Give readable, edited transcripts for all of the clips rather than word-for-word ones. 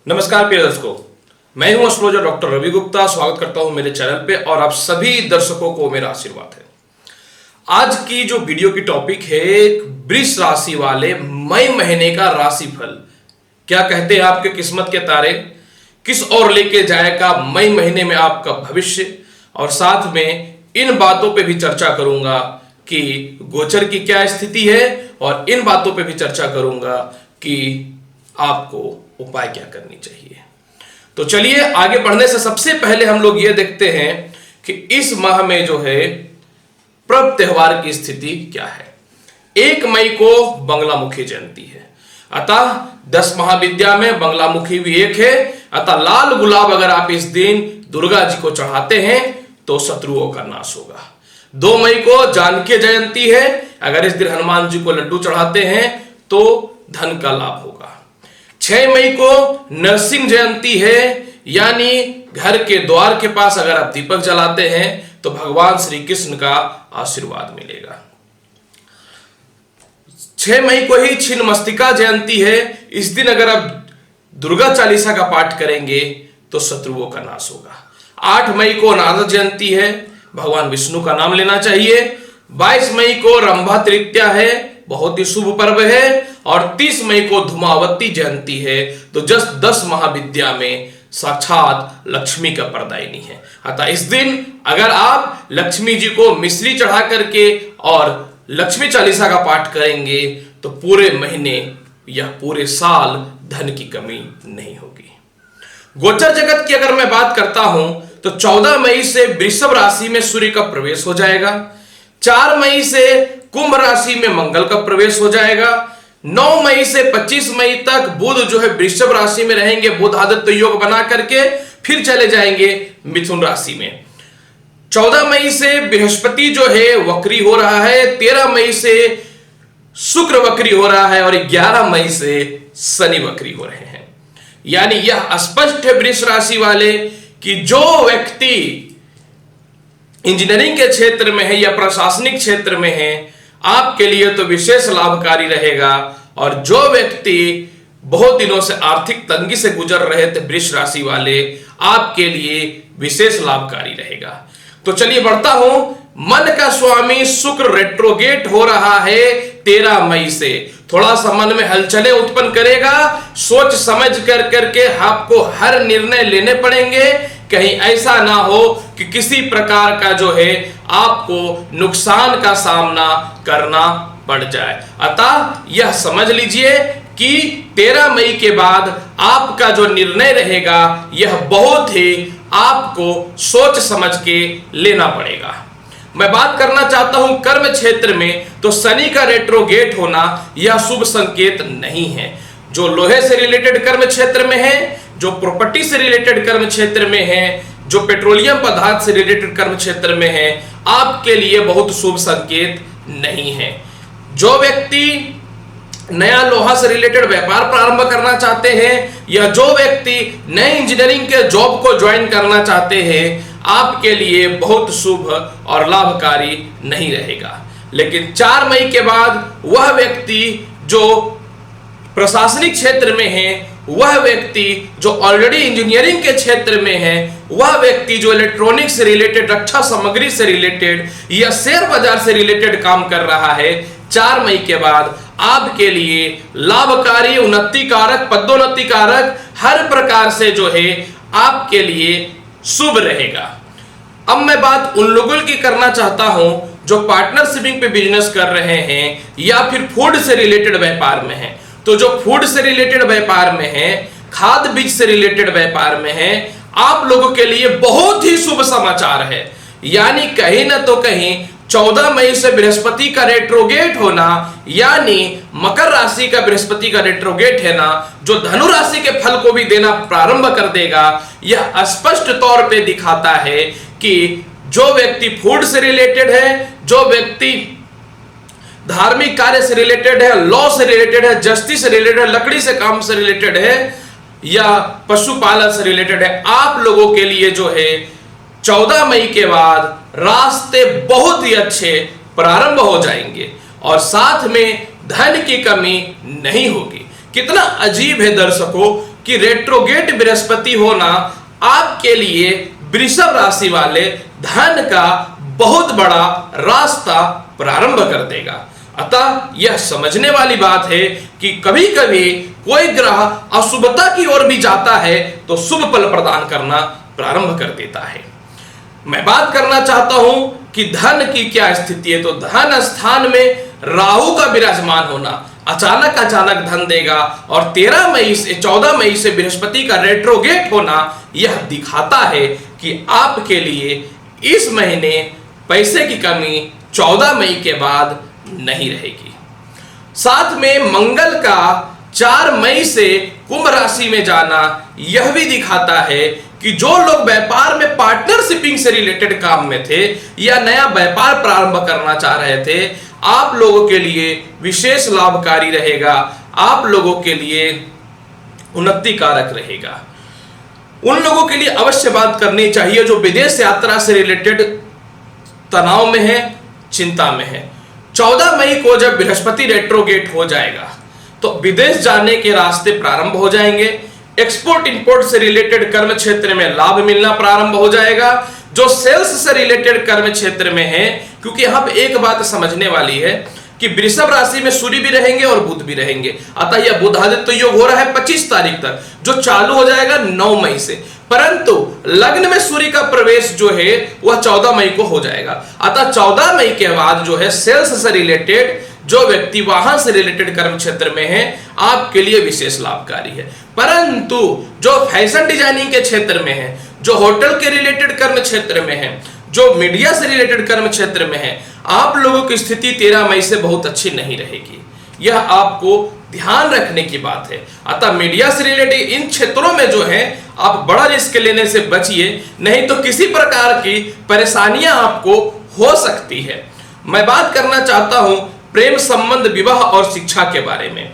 नमस्कार प्रिय दर्शकों, मैं हूं एस्ट्रोलॉजर डॉक्टर रवि गुप्ता। स्वागत करता हूं मेरे चैनल पे और आप सभी दर्शकों को मेरा आशीर्वाद है। आज की जो वीडियो की टॉपिक है, वृष राशि वाले मई महीने का राशिफल। क्या कहते हैं आपके किस्मत के तारे, किस ओर लेके जाएगा मई महीने में आपका भविष्य, और साथ में इन बातों पे भी चर्चा करूंगा कि गोचर की क्या स्थिति है, और इन बातों पे भी चर्चा करूंगा कि आपको उपाय क्या करनी चाहिए। तो चलिए आगे बढ़ने से सबसे पहले हम लोग ये देखते हैं कि इस माह में जो है पर्व त्योहार की स्थिति क्या है। 1 मई को बंगलामुखी जयंती है, अतः 10 महाविद्या में बंगलामुखी भी एक है। अतः लाल गुलाब अगर आप इस दिन दुर्गा जी को चढ़ाते हैं तो शत्रुओं का नाश होगा। 2 मई को जानकी जयंती है, अगर इस दिन हनुमान जी को लड्डू चढ़ाते हैं तो धन का लाभ होगा। 6 मई को नरसिंह जयंती है, यानी घर के द्वार के पास अगर आप दीपक जलाते हैं तो भगवान श्री कृष्ण का आशीर्वाद मिलेगा। 6 मई को ही छिन्नमस्तिका जयंती है, इस दिन अगर आप दुर्गा चालीसा का पाठ करेंगे तो शत्रुओं का नाश होगा। 8 मई को नारद जयंती है, भगवान विष्णु का नाम लेना चाहिए। 22 मई को रंभा तृतीया है, बहुत ही शुभ पर्व है। और 30 मई को धूमावती जयंती है, तो जस्ट 10 महाविद्या में साक्षात लक्ष्मी का प्रदायिनी है। अतः इस दिन अगर आप लक्ष्मी जी को मिश्री चढ़ा करके और लक्ष्मी चालीसा का पाठ करेंगे तो पूरे महीने या पूरे साल धन की कमी नहीं होगी। गोचर जगत की अगर मैं बात करता हूं तो 14 मई से वृषभ राशि में सूर्य का प्रवेश हो जाएगा। 4 मई से कुंभ राशि में मंगल का प्रवेश हो जाएगा। 9 मई से 25 मई तक बुध जो है वृषभ राशि में रहेंगे, बुध आदित्य योग बना करके फिर चले जाएंगे मिथुन राशि में। 14 मई से बृहस्पति जो है वक्री हो रहा है, 13 मई से शुक्र वक्री हो रहा है और 11 मई से शनि वक्री हो रहे हैं। यानी यह स्पष्ट है वृष राशि वाले कि जो व्यक्ति इंजीनियरिंग के क्षेत्र में है या प्रशासनिक क्षेत्र में है, आपके लिए तो विशेष लाभकारी रहेगा। और जो व्यक्ति बहुत दिनों से आर्थिक तंगी से गुजर रहे थे वृष राशि वाले, आपके लिए विशेष लाभकारी रहेगा। तो चलिए बढ़ता हूं। मन का स्वामी शुक्र रेट्रोगेट हो रहा है 13 मई से। थोड़ा सा मन में हलचलें उत्पन्न करेगा, सोच समझ कर करके आपको हर निर्णय लेने पड़ेंगे। कहीं ऐसा ना हो कि किसी प्रकार का जो है आपको नुकसान का सामना करना पड़ जाए। अतः यह समझ लीजिए कि 13 मई के बाद आपका जो निर्णय रहेगा यह बहुत ही आपको सोच समझ के लेना पड़ेगा। मैं बात करना चाहता हूं कर्म क्षेत्र में, तो शनि का रेट्रोगेट होना यह शुभ संकेत नहीं है। जो लोहे से रिलेटेड कर्म क्षेत्र में है, जो प्रॉपर्टी से रिलेटेड कर्म क्षेत्र में है, जो पेट्रोलियम पदार्थ से रिलेटेड कर्म क्षेत्र में है, आपके लिए बहुत शुभ संकेत नहीं है। जो व्यक्ति नया लोहा से रिलेटेड व्यापार प्रारंभ करना चाहते हैं या जो व्यक्ति नए इंजीनियरिंग के जॉब को ज्वाइन करना चाहते हैं, आपके लिए बहुत शुभ और लाभकारी नहीं रहेगा। लेकिन 4 मई के बाद वह व्यक्ति जो प्रशासनिक क्षेत्र में है, वह व्यक्ति जो ऑलरेडी इंजीनियरिंग के क्षेत्र में है, वह व्यक्ति जो इलेक्ट्रॉनिक्स से रिलेटेड, रक्षा सामग्री से रिलेटेड या शेयर बाजार से रिलेटेड काम कर रहा है, 4 मई के बाद आपके लिए लाभकारी, उन्नति कारक, पदोन्नति कारक, हर प्रकार से जो है आपके लिए शुभ रहेगा। अब मैं बात उन लोगों की करना चाहता हूं जो पार्टनरशिपिंग पे बिजनेस कर रहे हैं या फिर फूड से रिलेटेड व्यापार में है। तो जो फूड से रिलेटेड व्यापार में है, खाद बीज से रिलेटेड व्यापार में है, आप लोगों के लिए बहुत ही शुभ समाचार है। यानी कहीं ना तो कहीं 14 मई से बृहस्पति का रेट्रोगेट होना, यानी मकर राशि का बृहस्पति का रेट्रोगेट है ना, जो धनु राशि के फल को भी देना प्रारंभ कर देगा। यह स्पष्ट तौर पे दिखाता है कि जो व्यक्ति फूड से रिलेटेड है, जो व्यक्ति धार्मिक कार्य से रिलेटेड है, लॉ से रिलेटेड है, जस्टिस से रिलेटेड है, लकड़ी से काम से रिलेटेड है या पशुपालन से रिलेटेड है, आप लोगों के लिए जो है 14 मई के बाद रास्ते बहुत ही अच्छे प्रारंभ हो जाएंगे और साथ में धन की कमी नहीं होगी। कितना अजीब है दर्शकों कि रेट्रोगेट बृहस्पति होना आपके लिए वृषभ राशि वाले धन का बहुत बड़ा रास्ता प्रारंभ कर देगा। अतः यह समझने वाली बात है कि कभी कभी कोई ग्रह अशुभता की ओर भी जाता है तो शुभ फल प्रदान करना प्रारंभ कर देता है। मैं बात करना चाहता हूं कि धन की क्या स्थिति है। तो धन स्थान में राहु का विराजमान होना अचानक धन देगा और 14 मई से बृहस्पति का रेट्रोगेट होना यह दिखाता है कि आपके लिए इस महीने पैसे की कमी 14 मई के बाद नहीं रहेगी। साथ में मंगल का 4 मई से कुंभ राशि में जाना यह भी दिखाता है कि जो लोग व्यापार में पार्टनरशिपिंग से रिलेटेड काम में थे या नया व्यापार प्रारंभ करना चाह रहे थे, आप लोगों के लिए विशेष लाभकारी रहेगा, आप लोगों के लिए उन्नति कारक रहेगा। उन लोगों के लिए अवश्य बात करनी चाहिए जो विदेश यात्रा से रिलेटेड तनाव में है, चिंता में है। 14 मई को जब बृहस्पति रेट्रोगेट हो जाएगा तो विदेश जाने के रास्ते प्रारंभ हो जाएंगे। एक्सपोर्ट इंपोर्ट से रिलेटेड कर्म क्षेत्र में लाभ मिलना प्रारंभ हो जाएगा। जो सेल्स से रिलेटेड कर्म क्षेत्र में है, क्योंकि यहां पे एक बात समझने वाली है कि वृषभ राशि में सूर्य भी रहेंगे और बुध भी रहेंगे। अतः यह बुधादित्य योग हो रहा है 25 तारीख तक, जो चालू हो जाएगा 9 मई से। परंतु लग्न में सूर्य का प्रवेश जो है वह 14 मई को हो जाएगा। अतः 14 मई के बाद जो है सेल्स से रिलेटेड, जो व्यक्ति वाहन से रिलेटेड कर्म क्षेत्र में है, आपके लिए विशेष लाभकारी है। परंतु जो फैशन डिजाइनिंग के क्षेत्र में है, जो होटल के रिलेटेड कर्म क्षेत्र में है, जो मीडिया से रिलेटेड कर्म क्षेत्र में है, आप लोगों की स्थिति 13 मई से बहुत अच्छी नहीं रहेगी। यह आपको ध्यान रखने की बात है। अतः मीडिया से रिलेटेड इन क्षेत्रों में जो है आप बड़ा रिस्क लेने से बचिए, नहीं तो किसी प्रकार की परेशानियां आपको हो सकती है। मैं बात करना चाहता हूं प्रेम संबंध, विवाह और शिक्षा के बारे में।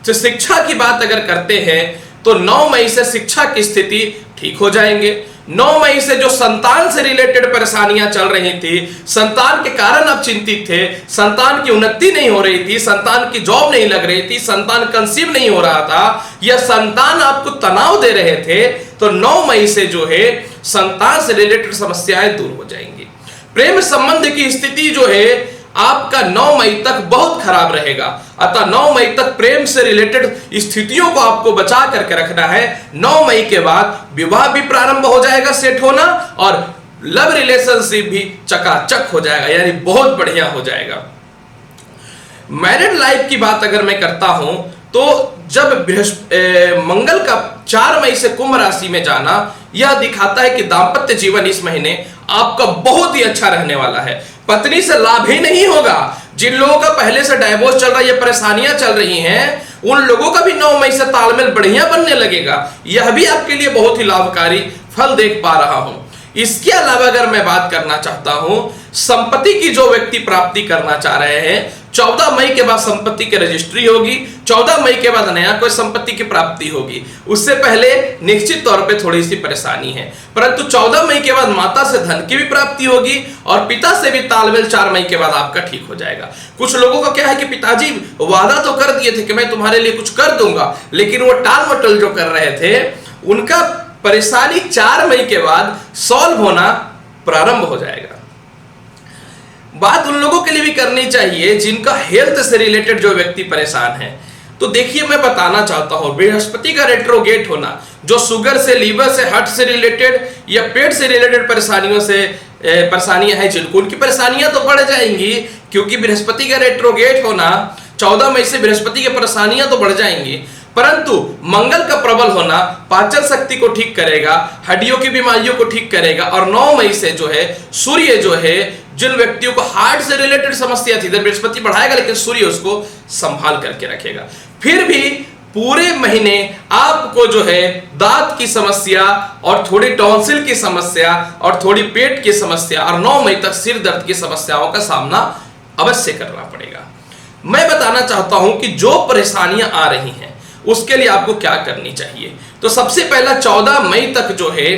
तो शिक्षा की बात अगर करते हैं तो 9 मई से शिक्षा की स्थिति ठीक हो जाएंगे। 9 मई से जो संतान से रिलेटेड परेशानियां चल रही थी, संतान के कारण आप चिंतित थे, संतान की उन्नति नहीं हो रही थी, संतान की जॉब नहीं लग रही थी, संतान कंसीव नहीं हो रहा था, या संतान आपको तनाव दे रहे थे, तो 9 मई से जो है संतान से रिलेटेड समस्याएं दूर हो जाएंगी। प्रेम संबंध की स्थिति जो है आपका 9 मई तक बहुत खराब रहेगा। अतः 9 मई तक प्रेम से रिलेटेड स्थितियों को आपको बचा करके रखना है। 9 मई के बाद विवाह भी प्रारंभ हो जाएगा सेट होना, और लव रिलेशनशिप भी चकाचक हो जाएगा, यानी बहुत बढ़िया हो जाएगा। मैरिड लाइफ की बात अगर मैं करता हूं तो जब मंगल का 4 मई से कुंभ राशि में जाना यह दिखाता है कि दाम्पत्य जीवन इस महीने आपका बहुत ही अच्छा रहने वाला है। पत्नी से लाभ ही नहीं होगा। जिन लोगों का पहले से डाइवोर्स चल रहा है, ये परेशानियां चल रही हैं, उन लोगों का भी 9 मई से तालमेल बढ़िया बनने लगेगा। यह भी आपके लिए बहुत ही लाभकारी फल देख पा रहा हूं। इसके अलावा अगर मैं बात करना चाहता हूं संपत्ति की, जो व्यक्ति प्राप्ति करना चाह रहे हैं, 14 मई के बाद संपत्ति की रजिस्ट्री होगी। 14 मई के बाद नया कोई संपत्ति की प्राप्ति होगी। उससे पहले निश्चित तौर पे थोड़ी सी परेशानी है, परंतु 14 मई के बाद माता से धन की भी प्राप्ति होगी और पिता से भी तालमेल 4 मई के बाद आपका ठीक हो जाएगा। कुछ लोगों का क्या है कि पिताजी वादा तो कर दिए थे कि मैं तुम्हारे लिए कुछ कर दूंगा, लेकिन वो टाल मटोल जो कर रहे थे, उनका परेशानी 4 मई के बाद सॉल्व होना प्रारंभ हो जाएगा। बात उन लोगों के लिए भी करनी चाहिए जिनका हेल्थ से रिलेटेड जो व्यक्ति परेशान है। तो देखिए, मैं बताना चाहता हूं बृहस्पति का रेट्रोगेट होना, जो शुगर से, लीवर से, हार्ट से रिलेटेड या पेट से रिलेटेड परेशानियां हैं जिनको, उनकी परेशानियां तो बढ़ जाएंगी, क्योंकि बृहस्पति का रेट्रोगेट होना 14 मई से बृहस्पति की परेशानियां तो बढ़ जाएंगी, परंतु मंगल का प्रबल होना पाचन शक्ति को ठीक करेगा, हड्डियों की बीमारियों को ठीक करेगा। और 9 मई से जो है सूर्य जो है, जिन व्यक्तियों को हार्ट से रिलेटेड समस्या थी, इधर बृहस्पति बढ़ाएगा लेकिन सूर्य उसको संभाल करके रखेगा। फिर भी पूरे महीने आपको जो है दांत की समस्या और थोड़ी टॉन्सिल की समस्या और थोड़ी पेट की समस्या और 9 मई तक सिर दर्द की समस्याओं का सामना अवश्य करना पड़ेगा। मैं बताना चाहता हूं कि जो परेशानियां आ रही हैं उसके लिए आपको क्या करनी चाहिए। तो सबसे पहला 14 मई तक जो है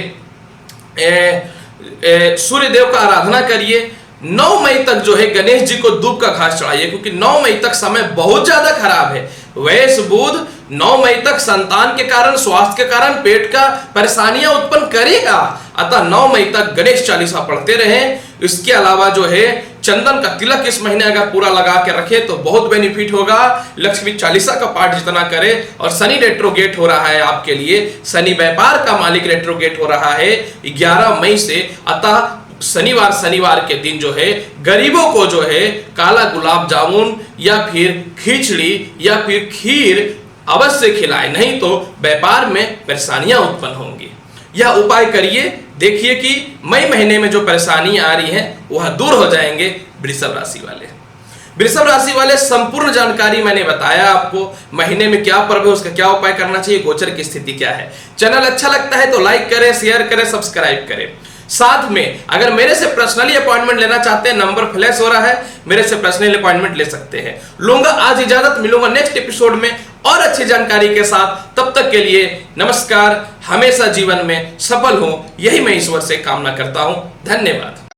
सूर्य देव का आराधना करिए। 9 मई तक जो है गणेश जी को दूब का घास चढ़ाइए, क्योंकि 9 मई तक समय बहुत ज्यादा खराब है। वैश बुध 9 मई तक संतान के कारण, स्वास्थ्य के कारण पेट का परेशानियां उत्पन्न करेगा। अतः 9 मई तक गणेश चालीसा पढ़ते रहें। इसके अलावा जो है चंदन का तिलक इस महीने अगर पूरा लगा के रखे तो बहुत बेनिफिट होगा। लक्ष्मी चालीसा का पाठ जितना करे, और शनि रेट्रोगेट हो रहा है आपके लिए, शनि व्यापार का मालिक रेट्रोगेट हो रहा है 11 मई से। अतः शनिवार के दिन जो है गरीबों को जो है काला गुलाब जामुन या फिर खिचड़ी या फिर खीर अवश्य खिलाए, नहीं तो व्यापार में परेशानियां उत्पन्न होंगी। यह उपाय करिए, देखिए कि मई महीने में जो परेशानी आ रही है वह दूर हो जाएंगे। वृषभ राशि वाले संपूर्ण जानकारी मैंने बताया आपको, महीने में क्या पर्व है, उसका क्या उपाय करना चाहिए, गोचर की स्थिति क्या है। चैनल अच्छा लगता है तो लाइक करें, शेयर करें, सब्सक्राइब करें। साथ में अगर मेरे से पर्सनली अपॉइंटमेंट लेना चाहते हैं, नंबर फ्लैश हो रहा है, मेरे से पर्सनली अपॉइंटमेंट ले सकते हैं। लूंगा आज इजाजत, मिलूंगा नेक्स्ट एपिसोड में और अच्छी जानकारी के साथ। तब तक के लिए नमस्कार। हमेशा जीवन में सफल हो, यही मैं ईश्वर से कामना करता हूं। धन्यवाद।